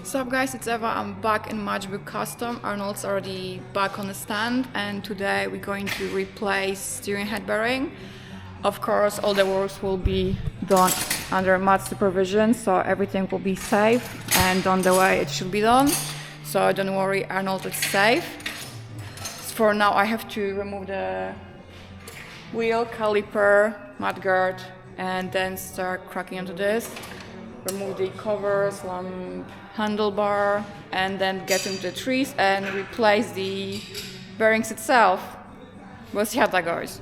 Sup guys, it's Eva. I'm back in Matchbook Custom. Arnold's already back on the stand, and today we're going to replace steering head bearing. Of course, all the works will be done under Matt's supervision, so everything will be safe and done the way it should be done. So don't worry, Arnold, it's safe. For now, I have to remove the wheel, caliper, mudguard, and then start cracking into this. Remove the covers, lamp, handlebar, and then get into the trees and replace the bearings itself. We'll see how that goes.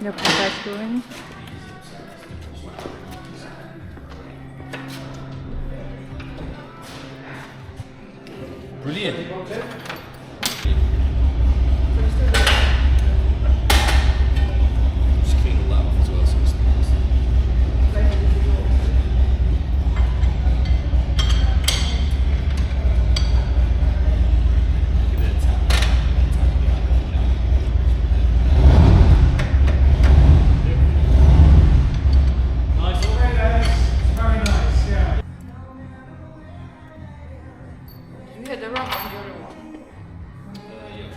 Yep, that's doing. Brilliant. Just clean all that off as well, so it's nice. Give it a tap. Nice. Very nice. Very nice, yeah. You hit the wrong one, the other one. Yeah, yes.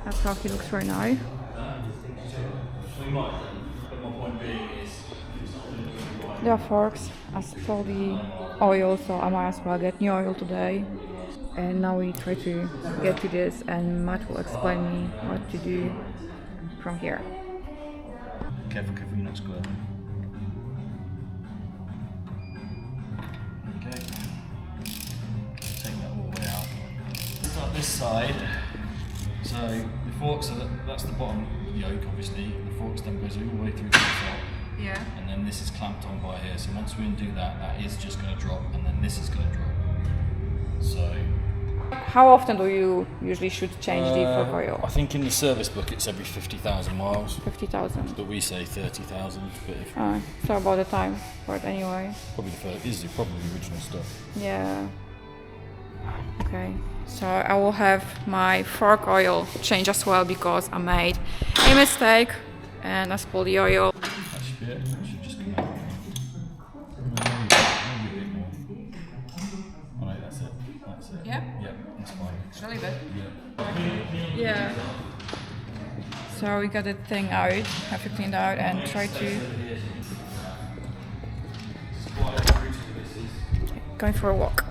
That's how he looks right now. There are forks. I spilled the oil, so I might as well get new oil today. And now we try to get to this, and Matt will explain me what to do from here. Careful, you're not square. Okay. Take that all the way out. Start this side. So the forks, that's the bottom yoke, obviously. The forks then goes all the way through to the top. Yeah. And then this is clamped on by here. So once we undo that, that is just going to drop, and then this is going to drop. So. How often do you usually should change the fork oil? I think in the service book it's every 50,000 miles. 50,000. But we say 30,000. But if So about the time for it anyway. probably the first, this is probably the original stuff. Yeah. Okay. So I will have my fork oil changed as well because I made a mistake and I spilled the oil. That should be it. That should just come out. Maybe a bit more. Oh no, that's it. That's it. Yeah? Yep, that's fine. It's really good. Yeah. Yeah. So we got the thing out, have it cleaned out and try to going for a walk.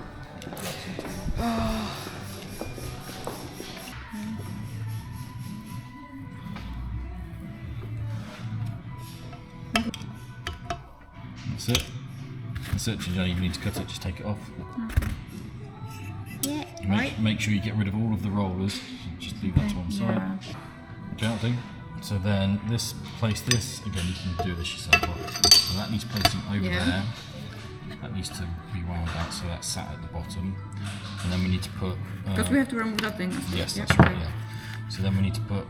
That's it. That's it. You don't even need to cut it, just take it off. Yeah. Make sure you get rid of all of the rollers. Just leave that to one side. Okay, that'll do. So then place this, again you can do this yourself. So that needs placing over there. That needs to be wound out so that's sat at the bottom. And then we need to put... Because we have to remove that thing. Yes, that's right, yeah. So then we need to put,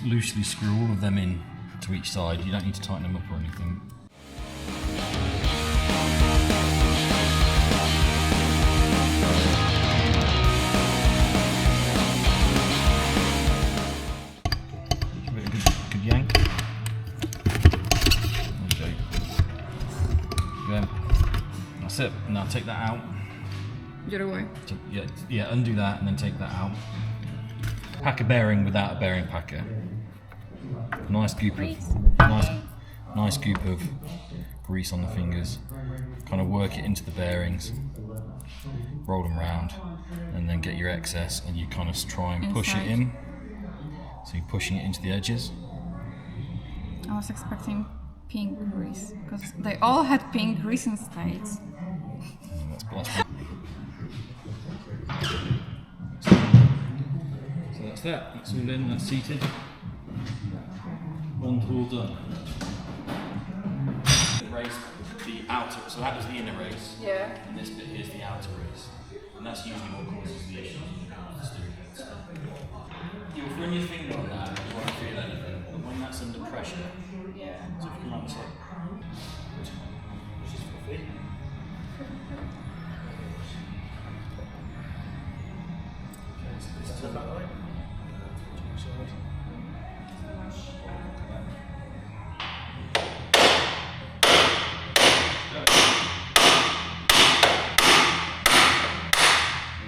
loosely screw all of them in to each side. You don't need to tighten them up or anything. That's it. Now take that out. The other way. Yeah, undo that and then take that out. Pack a bearing without a bearing packer. Nice goop of grease on the fingers. Kind of work it into the bearings. Roll them round, and then get your excess, and you kind of try and push it in. So you're pushing it into the edges. I was expecting pink grease because they all had pink grease in States. So that's that. That's all in. That's seated. All done. The outer. So that was the inner race. Yeah. And this bit here is the outer race, and that's usually what causes the issue. You'll run your finger on that. You won't feel anything. But when that's under pressure, so if you can like this up. Turn that way.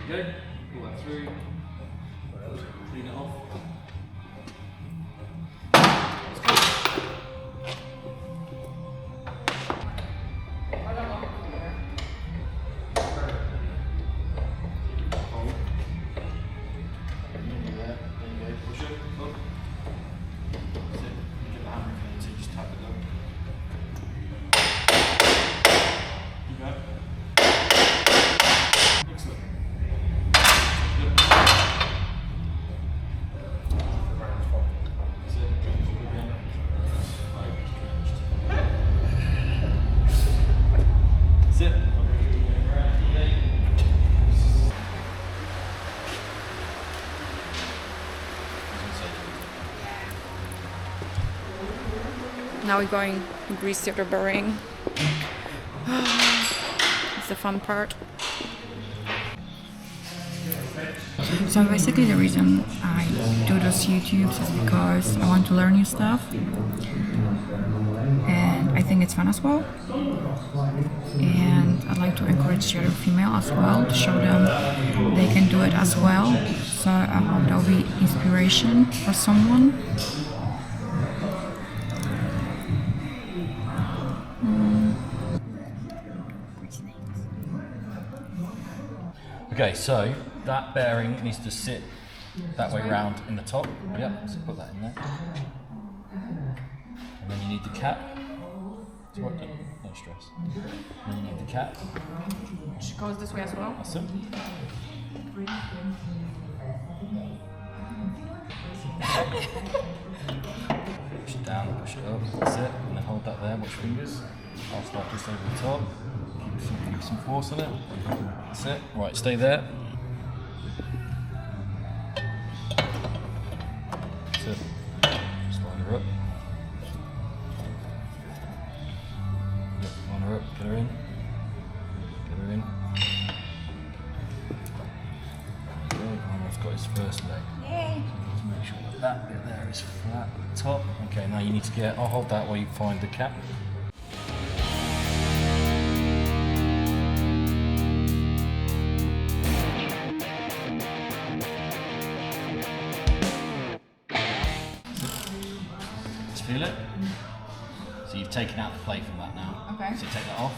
Good. Pull that through. Clean it off. Now we're going to grease the other bearing. It's the fun part. So basically the reason I do those YouTubes is because I want to learn new stuff. And I think it's fun as well. And I'd like to encourage the other female as well to show them they can do it as well. So I hope that'll be inspiration for someone. Okay, so that bearing needs to sit that way round in the top. Yep, so put that in there. And then you need the cap. It's right done, no stress. And then you need the cap. Which goes this way as well. That's it. Push it down, push it up, that's it. And then hold that there, watch fingers. I'll start this over the top. Keep some force on it. That's it. Right, stay there. That's it. Just line her up. Yep, line her up, get her in. Get her in. Okay, almost got his first leg. Yay! Just make sure that bit there is flat at the top. Okay, now you need to get, I'll hold that while you find the cap. Feel it? So you've taken out the plate from that now. Okay. So take that off.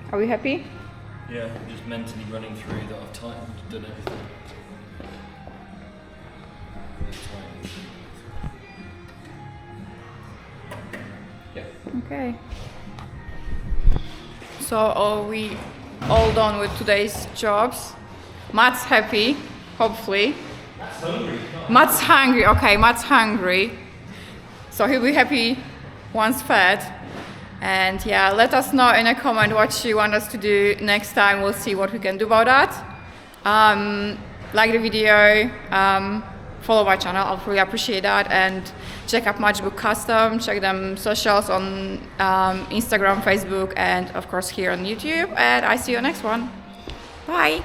Are we happy? Yeah, I'm just mentally running through that I've tightened, done everything. Yeah. Okay. So are we all done with today's jobs? Matt's happy, hopefully. Matt's hungry. Okay, Matt's hungry. So he'll be happy once fed. And yeah, let us know in a comment what you want us to do next time. We'll see what we can do about that. Like the video, follow my channel. I'll really appreciate that. And check out Matchbook Custom. Check them socials on Instagram, Facebook, and of course here on YouTube. And I see you next one. Bye.